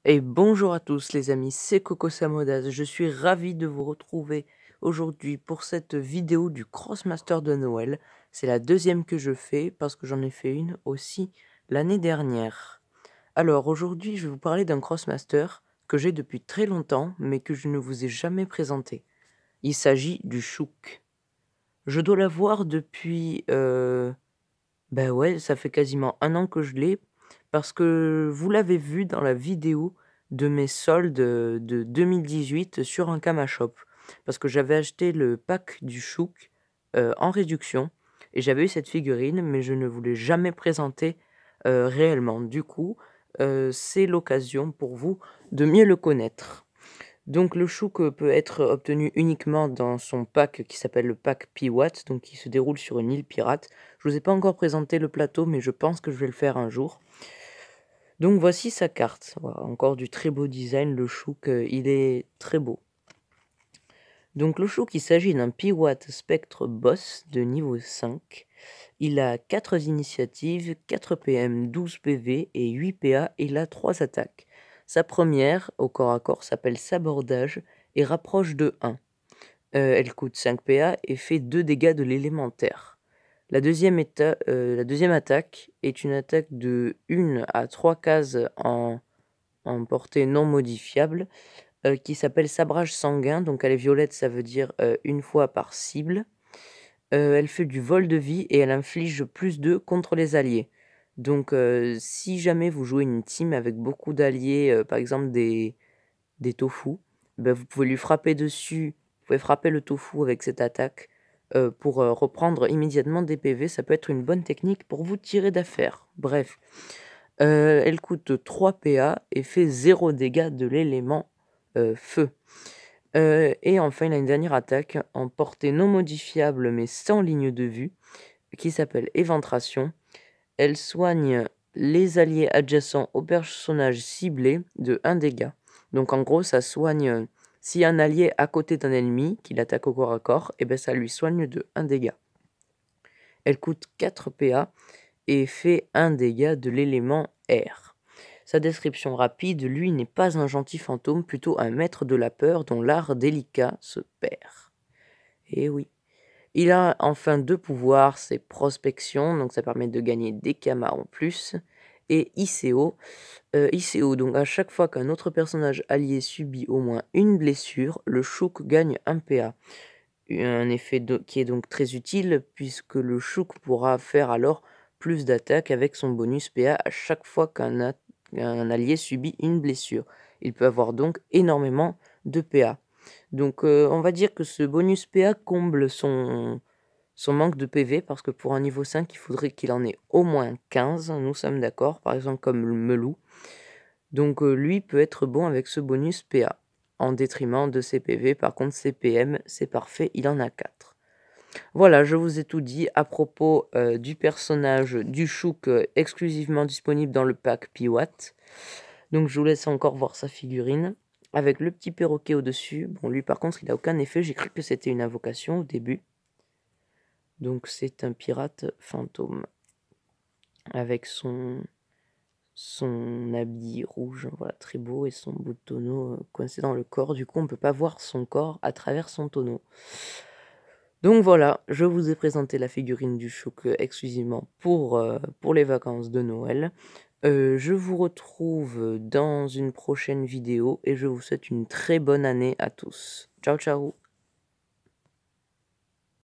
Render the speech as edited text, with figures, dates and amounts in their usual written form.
Et bonjour à tous les amis, c'est Coco Samodaz. Je suis ravi de vous retrouver aujourd'hui pour cette vidéo du Crossmaster de Noël. C'est la deuxième que je fais parce que j'en ai fait une aussi l'année dernière. Alors aujourd'hui, je vais vous parler d'un Crossmaster que j'ai depuis très longtemps mais que je ne vous ai jamais présenté. Il s'agit du Chouk. Je dois l'avoir depuis... Ben ouais, ça fait quasiment un an que je l'ai, parce que vous l'avez vu dans la vidéo de mes soldes de 2018 sur un Kamashop. Parce que j'avais acheté le pack du Chouk en réduction, et j'avais eu cette figurine, mais je ne vous l'ai jamais présentée réellement. Du coup, c'est l'occasion pour vous de mieux le connaître. Donc le chouk peut être obtenu uniquement dans son pack qui s'appelle le pack Piwat, donc qui se déroule sur une île pirate. Je vous ai pas encore présenté le plateau, mais je pense que je vais le faire un jour. Donc voici sa carte. Voilà, encore du très beau design, le chouk, il est très beau. Donc le chouk, il s'agit d'un Piwat Spectre Boss de niveau 5. Il a 4 initiatives, 4 PM, 12 PV et 8 PA, et il a 3 attaques. Sa première, au corps à corps, s'appelle Sabordage et rapproche de 1. Elle coûte 5 PA et fait 2 dégâts de l'élémentaire. La deuxième attaque est une attaque de 1 à 3 cases en portée non modifiable, qui s'appelle Sabrage sanguin. Donc elle est violette, ça veut dire une fois par cible. Elle fait du vol de vie et elle inflige +2 contre les alliés. Donc si jamais vous jouez une team avec beaucoup d'alliés, par exemple des tofu, ben vous pouvez lui frapper dessus, vous pouvez frapper le tofu avec cette attaque pour reprendre immédiatement des PV. Ça peut être une bonne technique pour vous tirer d'affaire. Bref, elle coûte 3 PA et fait 0 dégâts de l'élément feu. Et enfin, il a une dernière attaque en portée non modifiable mais sans ligne de vue, qui s'appelle Éventration. Elle soigne les alliés adjacents au personnage ciblé de 1 dégât. Donc en gros, ça soigne, si un allié à côté d'un ennemi qui l'attaque au corps à corps, et ben ça lui soigne de 1 dégât. Elle coûte 4 PA et fait 1 dégât de l'élément air. Sa description rapide, lui n'est pas un gentil fantôme, plutôt un maître de la peur dont l'art délicat se perd. Et oui. Il a enfin 2 pouvoirs, c'est prospection, donc ça permet de gagner des kamas en plus, et ICO. ICO, donc à chaque fois qu'un autre personnage allié subit au moins une blessure, le chouk gagne 1 PA. Un effet qui est donc très utile, puisque le chouk pourra faire alors plus d'attaques avec son bonus PA à chaque fois qu'un allié subit une blessure. Il peut avoir donc énormément de PA. Donc on va dire que ce bonus PA comble son manque de PV, parce que pour un niveau 5, il faudrait qu'il en ait au moins 15, nous sommes d'accord, par exemple comme le Melou. Donc lui peut être bon avec ce bonus PA, en détriment de ses PV. Par contre ses PM, c'est parfait, il en a 4. Voilà, je vous ai tout dit à propos du personnage du chouk exclusivement disponible dans le pack Piwat. Donc je vous laisse encore voir sa figurine, avec le petit perroquet au-dessus. Bon, lui par contre, il n'a aucun effet, j'ai cru que c'était une invocation au début. Donc c'est un pirate fantôme, avec son habit rouge, voilà, très beau, et son bout de tonneau coincé dans le corps. Du coup, on ne peut pas voir son corps à travers son tonneau. Donc voilà, je vous ai présenté la figurine du chouk exclusivement pour les vacances de Noël. Je vous retrouve dans une prochaine vidéo et je vous souhaite une très bonne année à tous. Ciao ciao!